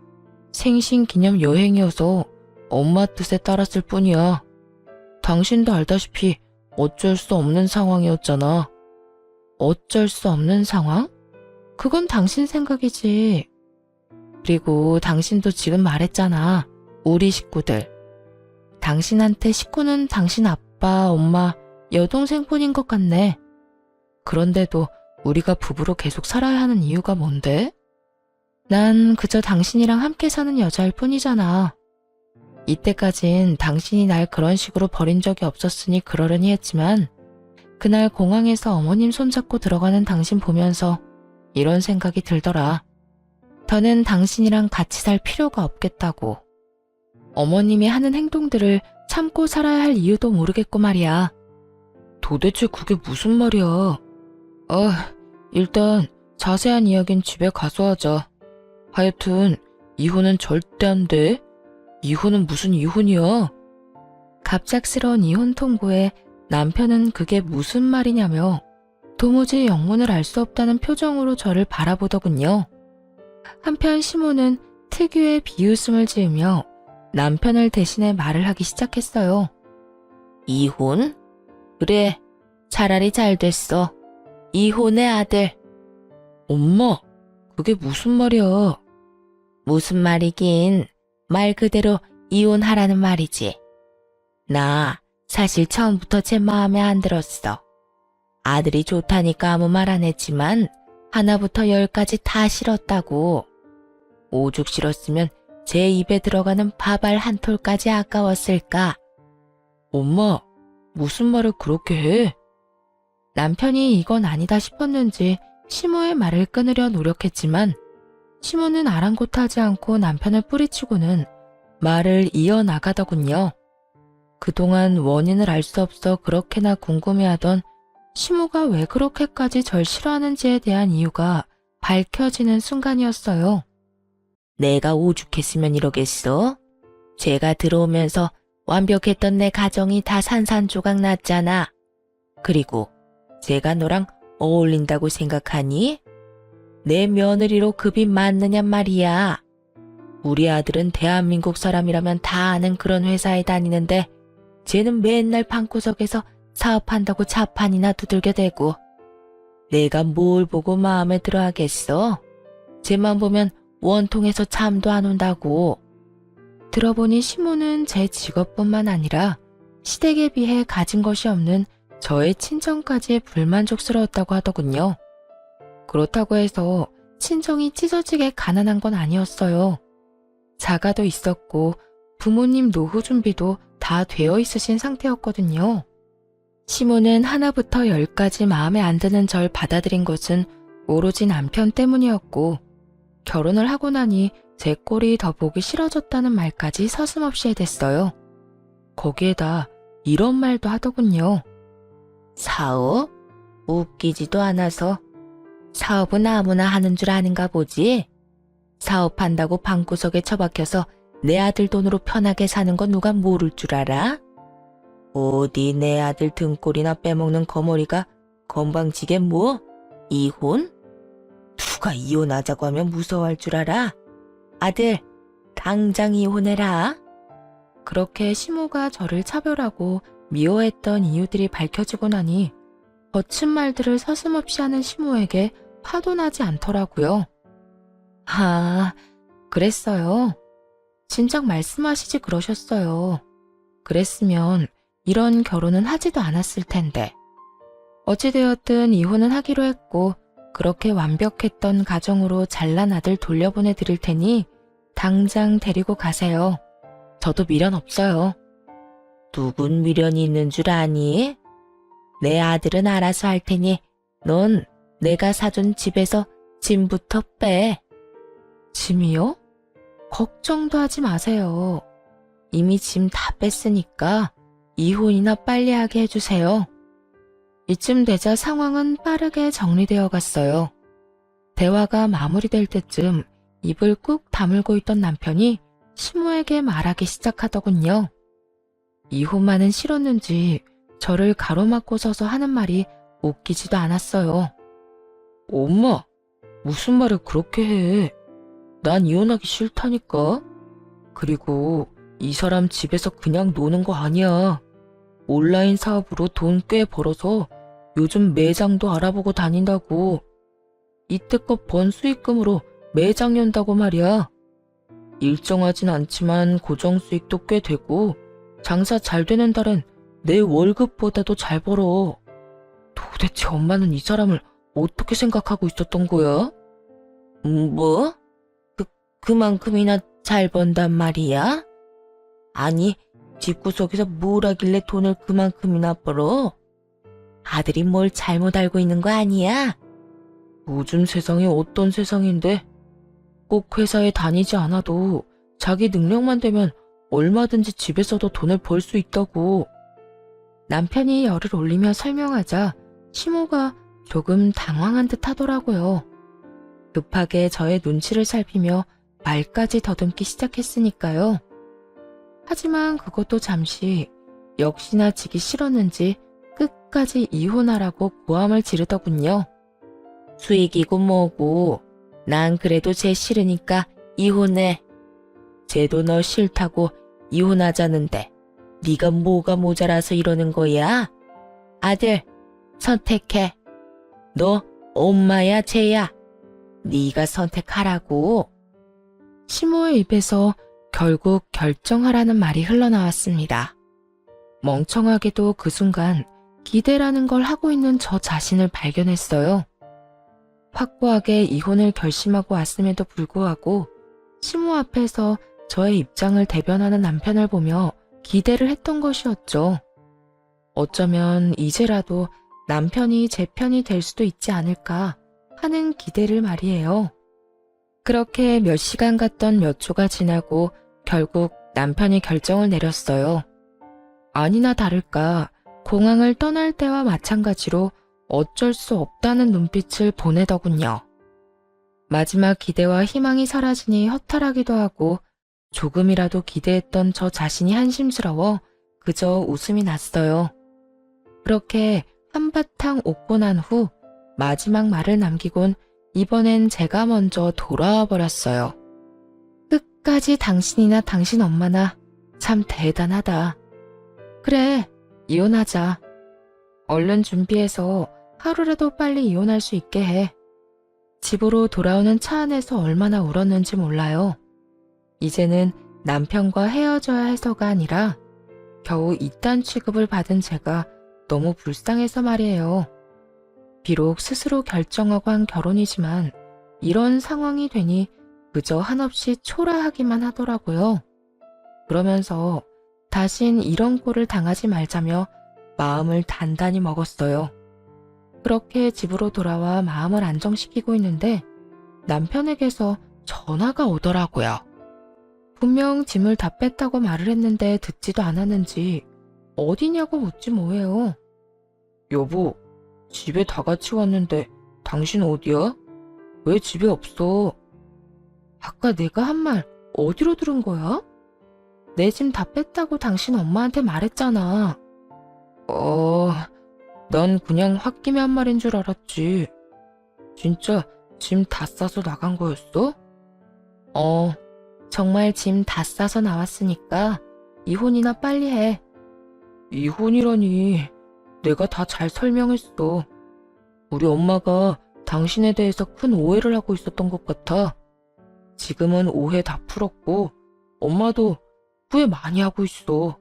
생신기념 여행이어서 엄마 뜻에 따랐을 뿐이야. 당신도 알다시피 어쩔 수 없는 상황이었잖아. 어쩔 수 없는 상황? 그건 당신 생각이지. 그리고 당신도 지금 말했잖아. 우리 식구들. 당신한테 식구는 당신 아빠, 엄마, 여동생뿐인 것 같네. 그런데도 우리가 부부로 계속 살아야 하는 이유가 뭔데? 난 그저 당신이랑 함께 사는 여자일 뿐이잖아. 이때까진 당신이 날 그런 식으로 버린 적이 없었으니 그러려니 했지만 그날 공항에서 어머님 손잡고 들어가는 당신 보면서 이런 생각이 들더라. 더는 당신이랑 같이 살 필요가 없겠다고. 어머님이 하는 행동들을 참고 살아야 할 이유도 모르겠고 말이야. 도대체 그게 무슨 말이야? 일단 자세한 이야기는 집에 가서 하자. 하여튼 이혼은 절대 안 돼. 이혼은 무슨 이혼이야? 갑작스러운 이혼 통보에 남편은 그게 무슨 말이냐며 도무지 영문을 알 수 없다는 표정으로 저를 바라보더군요. 한편 시모는 특유의 비웃음을 지으며 남편을 대신해 말을 하기 시작했어요. 이혼? 그래, 차라리 잘 됐어. 이혼의 아들. 엄마, 그게 무슨 말이야? 무슨 말이긴, 말 그대로 이혼하라는 말이지. 나 사실 처음부터 제 마음에 안 들었어. 아들이 좋다니까 아무 말 안 했지만 하나부터 열까지 다 싫었다고. 오죽 싫었으면 제 입에 들어가는 밥알 한 톨까지 아까웠을까. 엄마, 무슨 말을 그렇게 해? 남편이 이건 아니다 싶었는지 시모의 말을 끊으려 노력했지만 시모는 아랑곳하지 않고 남편을 뿌리치고는 말을 이어나가더군요. 그동안 원인을 알 수 없어 그렇게나 궁금해하던 시모가 왜 그렇게까지 절 싫어하는지에 대한 이유가 밝혀지는 순간이었어요. 내가 오죽했으면 이러겠어? 제가 들어오면서 완벽했던 내 가정이 다 산산조각 났잖아. 그리고 제가 너랑 어울린다고 생각하니? 내 며느리로 급이 맞느냔 말이야. 우리 아들은 대한민국 사람이라면 다 아는 그런 회사에 다니는데 쟤는 맨날 방구석에서 사업한다고 자판이나 두들겨 대고. 내가 뭘 보고 마음에 들어 하겠어? 쟤만 보면 원통에서 잠도 안 온다고. 들어보니 시모는 제 직업뿐만 아니라 시댁에 비해 가진 것이 없는 저의 친정까지 불만족스러웠다고 하더군요. 그렇다고 해서 친정이 찢어지게 가난한 건 아니었어요. 자가도 있었고 부모님 노후 준비도 다 되어 있으신 상태였거든요. 시모는 하나부터 열까지 마음에 안 드는 절 받아들인 것은 오로지 남편 때문이었고 결혼을 하고 나니 제 꼴이 더 보기 싫어졌다는 말까지 서슴없이 해댔어요. 거기에다 이런 말도 하더군요. 사업? 웃기지도 않아서. 사업은 아무나 하는 줄 아는가 보지. 사업한다고 방구석에 처박혀서 내 아들 돈으로 편하게 사는 건 누가 모를 줄 알아? 어디 내 아들 등골이나 빼먹는 거머리가 건방지게 뭐? 이혼? 누가 이혼하자고 하면 무서워할 줄 알아? 아들, 당장 이혼해라. 그렇게 시모가 저를 차별하고 미워했던 이유들이 밝혀지고 나니 거친 말들을 서슴없이 하는 시모에게 화도 나지 않더라고요. 아, 그랬어요. 진작 말씀하시지 그러셨어요. 그랬으면 이런 결혼은 하지도 않았을 텐데. 어찌되었든 이혼은 하기로 했고 그렇게 완벽했던 가정으로 잘난 아들 돌려보내 드릴 테니 당장 데리고 가세요. 저도 미련 없어요. 누군 미련이 있는 줄 아니? 내 아들은 알아서 할 테니 넌 내가 사준 집에서 짐부터 빼. 짐이요? 걱정도 하지 마세요. 이미 짐 다 뺐으니까 이혼이나 빨리 하게 해주세요. 이쯤 되자 상황은 빠르게 정리되어 갔어요. 대화가 마무리될 때쯤 입을 꾹 다물고 있던 남편이 시모에게 말하기 시작하더군요. 이혼만은 싫었는지 저를 가로막고 서서 하는 말이 웃기지도 않았어요. 엄마, 무슨 말을 그렇게 해? 난 이혼하기 싫다니까. 그리고 이 사람 집에서 그냥 노는 거 아니야. 온라인 사업으로 돈 꽤 벌어서 요즘 매장도 알아보고 다닌다고. 이때껏 번 수익금으로 매장 연다고 말이야. 일정하진 않지만 고정 수익도 꽤 되고 장사 잘 되는 달엔 내 월급보다도 잘 벌어. 도대체 엄마는 이 사람을 어떻게 생각하고 있었던 거야? 뭐? 그만큼이나 잘 번단 말이야? 아니, 집구석에서 뭘 하길래 돈을 그만큼이나 벌어? 아들이 뭘 잘못 알고 있는 거 아니야? 요즘 세상이 어떤 세상인데? 꼭 회사에 다니지 않아도 자기 능력만 되면 얼마든지 집에서도 돈을 벌 수 있다고. 남편이 열을 올리며 설명하자 시모가 조금 당황한 듯 하더라고요. 급하게 저의 눈치를 살피며 말까지 더듬기 시작했으니까요. 하지만 그것도 잠시 역시나 지기 싫었는지 끝까지 이혼하라고 고함을 지르더군요. 수익이고 뭐고 난 그래도 쟤 싫으니까 이혼해. 쟤도 너 싫다고 이혼하자는데 네가 뭐가 모자라서 이러는 거야? 아들, 선택해. 너 엄마야 쟤야. 네가 선택하라고. 시모의 입에서 결국 결정하라는 말이 흘러나왔습니다. 멍청하게도 그 순간 기대라는 걸 하고 있는 저 자신을 발견했어요. 확고하게 이혼을 결심하고 왔음에도 불구하고 시모 앞에서 저의 입장을 대변하는 남편을 보며 기대를 했던 것이었죠. 어쩌면 이제라도 남편이 제 편이 될 수도 있지 않을까 하는 기대를 말이에요. 그렇게 몇 시간 갔던 몇 초가 지나고 결국 남편이 결정을 내렸어요. 아니나 다를까 공항을 떠날 때와 마찬가지로 어쩔 수 없다는 눈빛을 보내더군요. 마지막 기대와 희망이 사라지니 허탈하기도 하고 조금이라도 기대했던 저 자신이 한심스러워 그저 웃음이 났어요. 그렇게 한바탕 웃고 난 후 마지막 말을 남기곤 이번엔 제가 먼저 돌아와 버렸어요. 끝까지 당신이나 당신 엄마나 참 대단하다. 그래, 이혼하자. 얼른 준비해서 하루라도 빨리 이혼할 수 있게 해. 집으로 돌아오는 차 안에서 얼마나 울었는지 몰라요. 이제는 남편과 헤어져야 해서가 아니라 겨우 이딴 취급을 받은 제가 너무 불쌍해서 말이에요. 비록 스스로 결정하고 한 결혼이지만 이런 상황이 되니 그저 한없이 초라하기만 하더라고요. 그러면서 다신 이런 꼴을 당하지 말자며 마음을 단단히 먹었어요. 그렇게 집으로 돌아와 마음을 안정시키고 있는데 남편에게서 전화가 오더라고요. 분명 짐을 다 뺐다고 말을 했는데 듣지도 않았는지 어디냐고 묻지 뭐예요. 여보, 집에 다 같이 왔는데 당신 어디야? 왜 집에 없어? 아까 내가 한 말 어디로 들은 거야? 내 짐 다 뺐다고 당신 엄마한테 말했잖아. 난 그냥 홧김에 한 말인 줄 알았지. 진짜 짐 다 싸서 나간 거였어? 정말 짐 다 싸서 나왔으니까 이혼이나 빨리 해. 이혼이라니, 내가 다 잘 설명했어. 우리 엄마가 당신에 대해서 큰 오해를 하고 있었던 것 같아. 지금은 오해 다 풀었고 엄마도 후회 많이 하고 있어.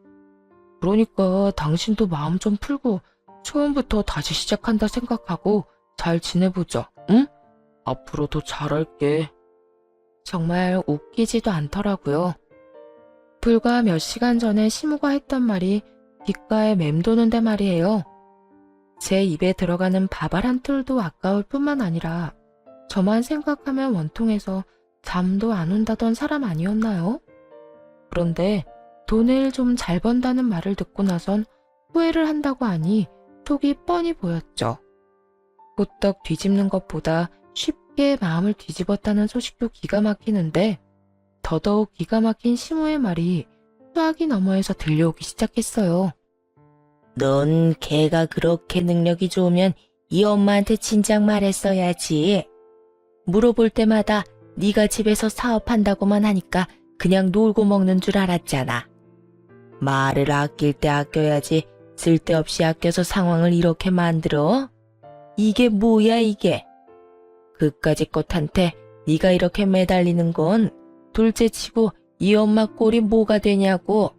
그러니까 당신도 마음 좀 풀고 처음부터 다시 시작한다 생각하고 잘 지내보자, 응? 앞으로도 잘할게. 정말 웃기지도 않더라고요. 불과 몇 시간 전에 시모가 했던 말이 귓가에 맴도는데 말이에요. 제 입에 들어가는 밥알 한 톨도 아까울 뿐만 아니라 저만 생각하면 원통해서 잠도 안 온다던 사람 아니었나요? 그런데 돈을 좀 잘 번다는 말을 듣고 나선 후회를 한다고 하니 속이 뻔히 보였죠. 호떡 뒤집는 것보다 쉽게 마음을 뒤집었다는 소식도 기가 막히는데 더더욱 기가 막힌 시모의 말이 수화기 너머에서 들려오기 시작했어요. 넌 걔가 그렇게 능력이 좋으면 이 엄마한테 진작 말했어야지. 물어볼 때마다 네가 집에서 사업한다고만 하니까 그냥 놀고 먹는 줄 알았잖아. 말을 아낄 때 아껴야지 쓸데없이 아껴서 상황을 이렇게 만들어? 이게 뭐야 이게? 그까짓 것한테 네가 이렇게 매달리는 건 둘째치고 이 엄마 꼴이 뭐가 되냐고.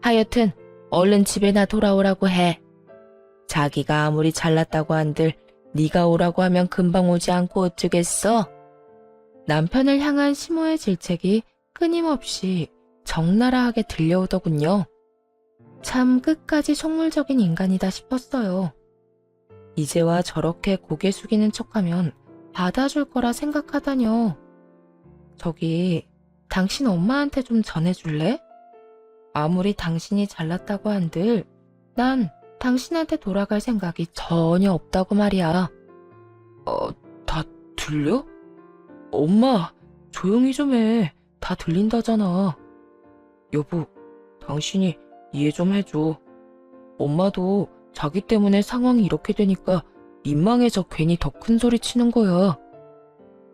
하여튼 얼른 집에나 돌아오라고 해. 자기가 아무리 잘났다고 한들 네가 오라고 하면 금방 오지 않고 어쩌겠어? 남편을 향한 시모의 질책이 끊임없이 적나라하게 들려오더군요. 참 끝까지 속물적인 인간이다 싶었어요. 이제와 저렇게 고개 숙이는 척하면 받아줄 거라 생각하다뇨. 저기 당신 엄마한테 좀 전해줄래? 아무리 당신이 잘났다고 한들 난 당신한테 돌아갈 생각이 전혀 없다고 말이야. 다 들려? 엄마, 조용히 좀 해. 다 들린다잖아. 여보, 당신이 이해 좀 해줘. 엄마도 자기 때문에 상황이 이렇게 되니까 민망해서 괜히 더 큰 소리 치는 거야.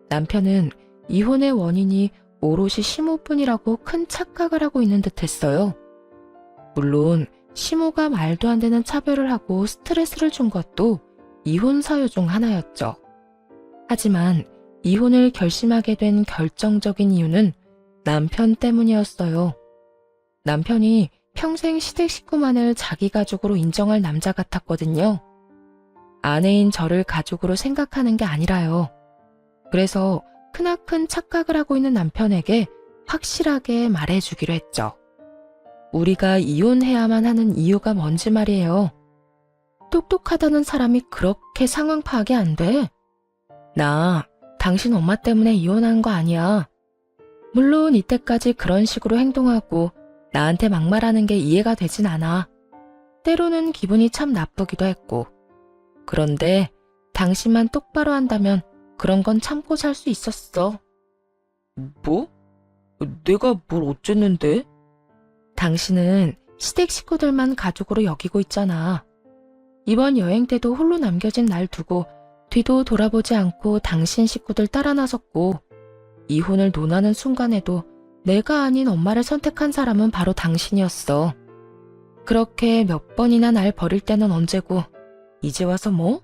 남편은 이혼의 원인이 오롯이 시모뿐이라고 큰 착각을 하고 있는 듯 했어요. 물론 시모가 말도 안 되는 차별을 하고 스트레스를 준 것도 이혼 사유 중 하나였죠. 하지만 이혼을 결심하게 된 결정적인 이유는 남편 때문이었어요. 남편이 평생 시댁 식구만을 자기 가족으로 인정할 남자 같았거든요. 아내인 저를 가족으로 생각하는 게 아니라요. 그래서 크나큰 착각을 하고 있는 남편에게 확실하게 말해주기로 했죠. 우리가 이혼해야만 하는 이유가 뭔지 말이에요. 똑똑하다는 사람이 그렇게 상황 파악이 안 돼? 나 당신 엄마 때문에 이혼한 거 아니야. 물론 이때까지 그런 식으로 행동하고 나한테 막말하는 게 이해가 되진 않아. 때로는 기분이 참 나쁘기도 했고. 그런데 당신만 똑바로 한다면 그런 건 참고 살 수 있었어. 뭐? 내가 뭘 어쨌는데? 당신은 시댁 식구들만 가족으로 여기고 있잖아. 이번 여행 때도 홀로 남겨진 날 두고 뒤도 돌아보지 않고 당신 식구들 따라 나섰고, 이혼을 논하는 순간에도 내가 아닌 엄마를 선택한 사람은 바로 당신이었어. 그렇게 몇 번이나 날 버릴 때는 언제고 이제 와서 뭐?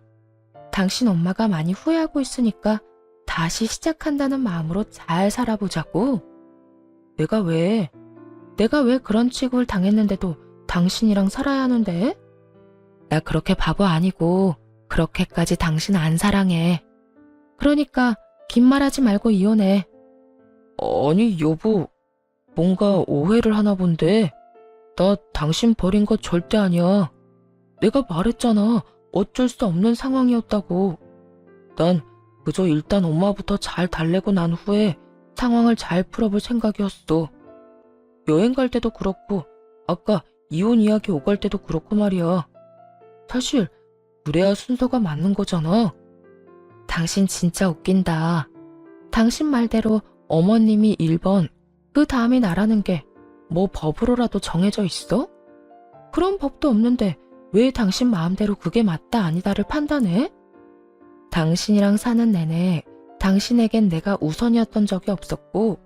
당신 엄마가 많이 후회하고 있으니까 다시 시작한다는 마음으로 잘 살아보자고. 내가 왜 그런 취급을 당했는데도 당신이랑 살아야 하는데? 나 그렇게 바보 아니고 그렇게까지 당신 안 사랑해. 그러니까 긴 말하지 말고 이혼해. 아니 여보, 뭔가 오해를 하나 본데. 나 당신 버린 거 절대 아니야. 내가 말했잖아. 어쩔 수 없는 상황이었다고. 난 그저 일단 엄마부터 잘 달래고 난 후에 상황을 잘 풀어볼 생각이었어. 여행 갈 때도 그렇고 아까 이혼 이야기 오갈 때도 그렇고 말이야. 사실 그래야 순서가 맞는 거잖아. 당신 진짜 웃긴다. 당신 말대로 어머님이 1번, 그 다음이 나라는 게 뭐 법으로라도 정해져 있어? 그런 법도 없는데 왜 당신 마음대로 그게 맞다 아니다를 판단해? 당신이랑 사는 내내 당신에겐 내가 우선이었던 적이 없었고,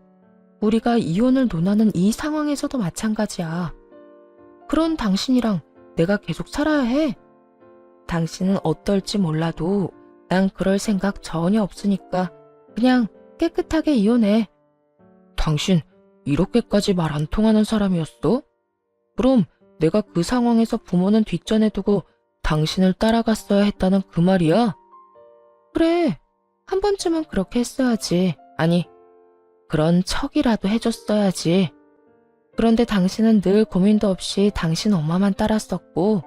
우리가 이혼을 논하는 이 상황에서도 마찬가지야. 그런 당신이랑 내가 계속 살아야 해. 당신은 어떨지 몰라도 난 그럴 생각 전혀 없으니까 그냥 깨끗하게 이혼해. 당신 이렇게까지 말 안 통하는 사람이었어? 그럼 내가 그 상황에서 부모는 뒷전에 두고 당신을 따라갔어야 했다는 그 말이야? 그래, 한 번쯤은 그렇게 했어야지. 아니, 그런 척이라도 해줬어야지. 그런데 당신은 늘 고민도 없이 당신 엄마만 따랐었고,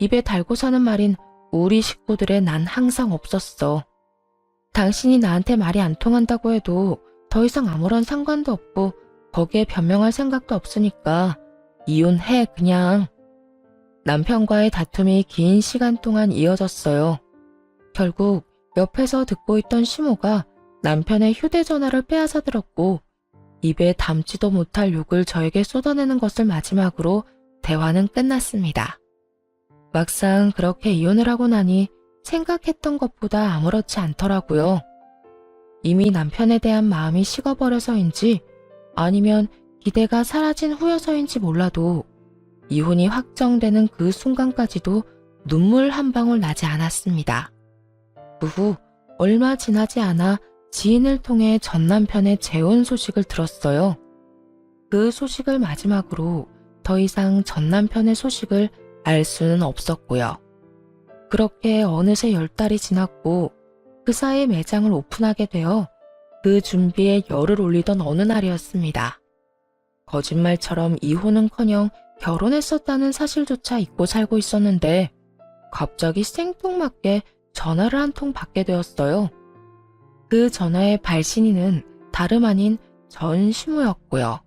입에 달고 사는 말인 우리 식구들에 난 항상 없었어. 당신이 나한테 말이 안 통한다고 해도 더 이상 아무런 상관도 없고 거기에 변명할 생각도 없으니까 이혼해 그냥. 남편과의 다툼이 긴 시간 동안 이어졌어요. 결국 옆에서 듣고 있던 시모가 남편의 휴대전화를 빼앗아 들었고 입에 담지도 못할 욕을 저에게 쏟아내는 것을 마지막으로 대화는 끝났습니다. 막상 그렇게 이혼을 하고 나니 생각했던 것보다 아무렇지 않더라고요. 이미 남편에 대한 마음이 식어버려서인지 아니면 기대가 사라진 후여서인지 몰라도 이혼이 확정되는 그 순간까지도 눈물 한 방울 나지 않았습니다. 그 후 얼마 지나지 않아 지인을 통해 전 남편의 재혼 소식을 들었어요. 그 소식을 마지막으로 더 이상 전 남편의 소식을 알 수는 없었고요. 그렇게 어느새 10달이 지났고 그 사이 매장을 오픈하게 되어 그 준비에 열을 올리던 어느 날이었습니다. 거짓말처럼 이혼은커녕 결혼했었다는 사실조차 잊고 살고 있었는데 갑자기 생뚱맞게 전화를 한 통 받게 되었어요. 그 전화의 발신인은 다름 아닌 전시모였고요.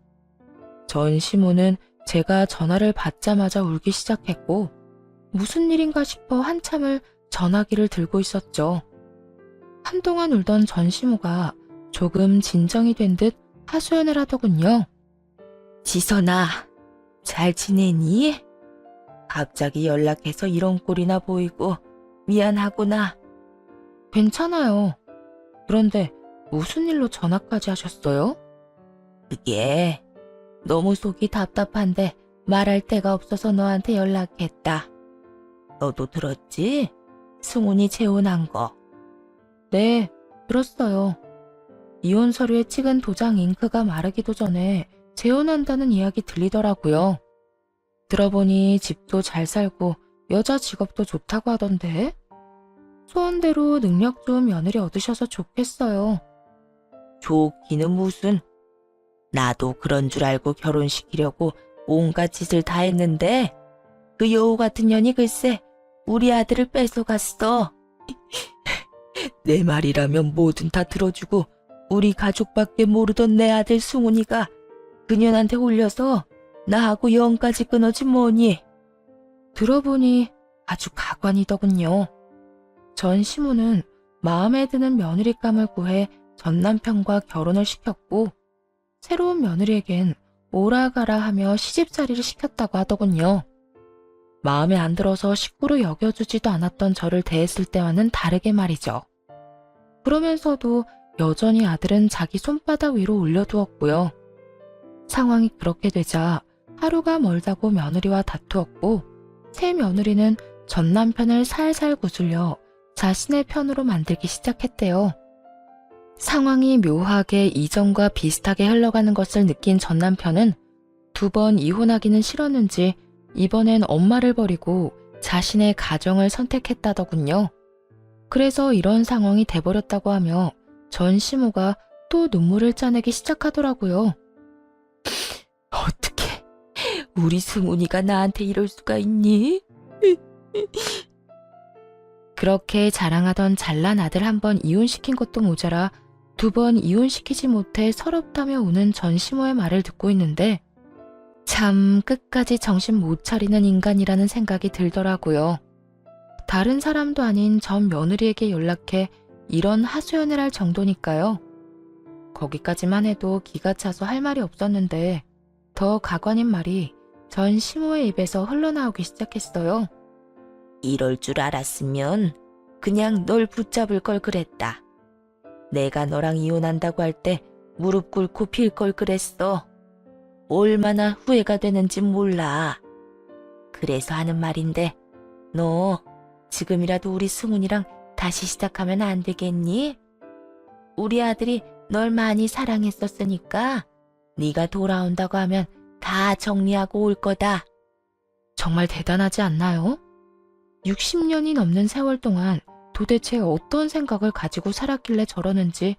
전시모는 제가 전화를 받자마자 울기 시작했고 무슨 일인가 싶어 한참을 전화기를 들고 있었죠. 한동안 울던 전시모가 조금 진정이 된 듯 하소연을 하더군요. 지선아, 잘 지내니? 갑자기 연락해서 이런 꼴이나 보이고 미안하구나. 괜찮아요. 그런데 무슨 일로 전화까지 하셨어요? 그게 너무 속이 답답한데 말할 데가 없어서 너한테 연락했다. 너도 들었지? 승훈이 재혼한 거. 네, 들었어요. 이혼 서류에 찍은 도장 잉크가 마르기도 전에 재혼한다는 이야기 들리더라고요. 들어보니 집도 잘 살고 여자 직업도 좋다고 하던데. 소원대로 능력 좋은 며느리 얻으셔서 좋겠어요. 좋기는 무슨. 나도 그런 줄 알고 결혼시키려고 온갖 짓을 다 했는데 그 여우 같은 년이 글쎄 우리 아들을 뺏어갔어. 내 말이라면 뭐든 다 들어주고 우리 가족밖에 모르던 내 아들 승훈이가 그년한테 홀려서 나하고 영까지 끊어지 뭐니. 들어보니 아주 가관이더군요. 전 시모는 마음에 드는 며느리감을 구해 전 남편과 결혼을 시켰고 새로운 며느리에겐 오라가라 하며 시집살이를 시켰다고 하더군요. 마음에 안 들어서 식구로 여겨주지도 않았던 저를 대했을 때와는 다르게 말이죠. 그러면서도 여전히 아들은 자기 손바닥 위로 올려두었고요. 상황이 그렇게 되자 하루가 멀다고 며느리와 다투었고 새 며느리는 전 남편을 살살 구슬려 자신의 편으로 만들기 시작했대요. 상황이 묘하게 이전과 비슷하게 흘러가는 것을 느낀 전 남편은 2번 이혼하기는 싫었는지 이번엔 엄마를 버리고 자신의 가정을 선택했다더군요. 그래서 이런 상황이 돼버렸다고 하며 전 시모가 또 눈물을 짜내기 시작하더라고요. 어떡해, 우리 승훈이가 나한테 이럴 수가 있니? 그렇게 자랑하던 잘난 아들 한 번 이혼시킨 것도 모자라 2번 이혼시키지 못해 서럽다며 우는 전 시모의 말을 듣고 있는데 참 끝까지 정신 못 차리는 인간이라는 생각이 들더라고요. 다른 사람도 아닌 전 며느리에게 연락해 이런 하소연을 할 정도니까요. 거기까지만 해도 기가 차서 할 말이 없었는데 더 가관인 말이 전 시모의 입에서 흘러나오기 시작했어요. 이럴 줄 알았으면 그냥 널 붙잡을 걸 그랬다. 내가 너랑 이혼한다고 할 때 무릎 꿇고 빌 걸 그랬어. 얼마나 후회가 되는지 몰라. 그래서 하는 말인데 너 지금이라도 우리 승훈이랑 다시 시작하면 안 되겠니? 우리 아들이 널 많이 사랑했었으니까 네가 돌아온다고 하면 다 정리하고 올 거다. 정말 대단하지 않나요? 60년이 넘는 세월 동안 도대체 어떤 생각을 가지고 살았길래 저러는지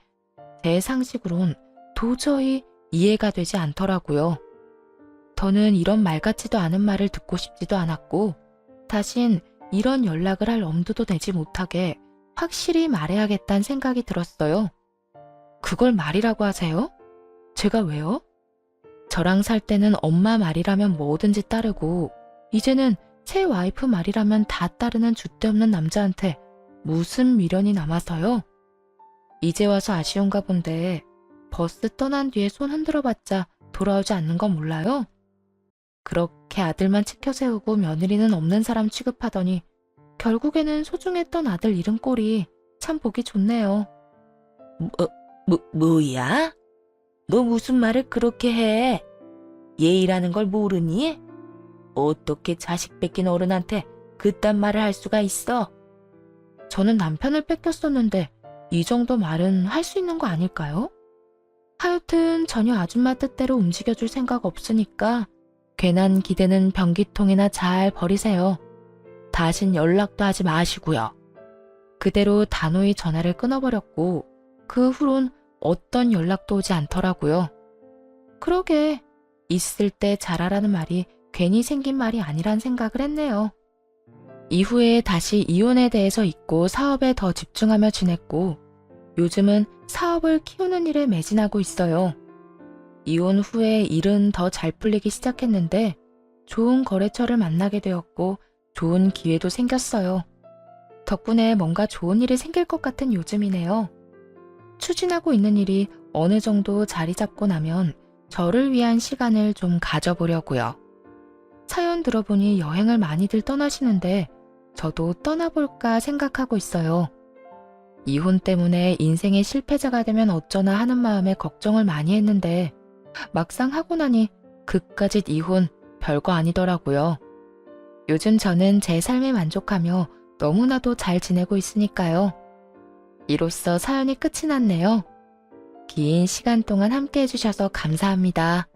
제 상식으론 도저히 이해가 되지 않더라고요. 더는 이런 말 같지도 않은 말을 듣고 싶지도 않았고 다신 이런 연락을 할 엄두도 내지 못하게 확실히 말해야겠다는 생각이 들었어요. 그걸 말이라고 하세요? 제가 왜요? 저랑 살 때는 엄마 말이라면 뭐든지 따르고 이제는 새 와이프 말이라면 다 따르는 줏대없는 남자한테 무슨 미련이 남아서요? 이제 와서 아쉬운가 본데 버스 떠난 뒤에 손 흔들어봤자 돌아오지 않는 거 몰라요? 그렇게 아들만 치켜세우고 며느리는 없는 사람 취급하더니 결국에는 소중했던 아들 잃은 꼴이 참 보기 좋네요. 뭐야? 너 무슨 말을 그렇게 해? 예의라는 걸 모르니? 어떻게 자식 뺏긴 어른한테 그딴 말을 할 수가 있어? 저는 남편을 뺏겼었는데 이 정도 말은 할 수 있는 거 아닐까요? 하여튼 전혀 아줌마 뜻대로 움직여줄 생각 없으니까 괜한 기대는 변기통에나 잘 버리세요. 다신 연락도 하지 마시고요. 그대로 단호히 전화를 끊어버렸고 그 후론 어떤 연락도 오지 않더라고요. 그러게 있을 때 잘하라는 말이 괜히 생긴 말이 아니란 생각을 했네요. 이후에 다시 이혼에 대해서 잊고 사업에 더 집중하며 지냈고 요즘은 사업을 키우는 일에 매진하고 있어요. 이혼 후에 일은 더 잘 풀리기 시작했는데 좋은 거래처를 만나게 되었고 좋은 기회도 생겼어요. 덕분에 뭔가 좋은 일이 생길 것 같은 요즘이네요. 추진하고 있는 일이 어느 정도 자리 잡고 나면 저를 위한 시간을 좀 가져보려고요. 사연 들어보니 여행을 많이들 떠나시는데 저도 떠나볼까 생각하고 있어요. 이혼 때문에 인생의 실패자가 되면 어쩌나 하는 마음에 걱정을 많이 했는데 막상 하고 나니 그깟 이혼 별거 아니더라고요. 요즘 저는 제 삶에 만족하며 너무나도 잘 지내고 있으니까요. 이로써 사연이 끝이 났네요. 긴 시간 동안 함께 해주셔서 감사합니다.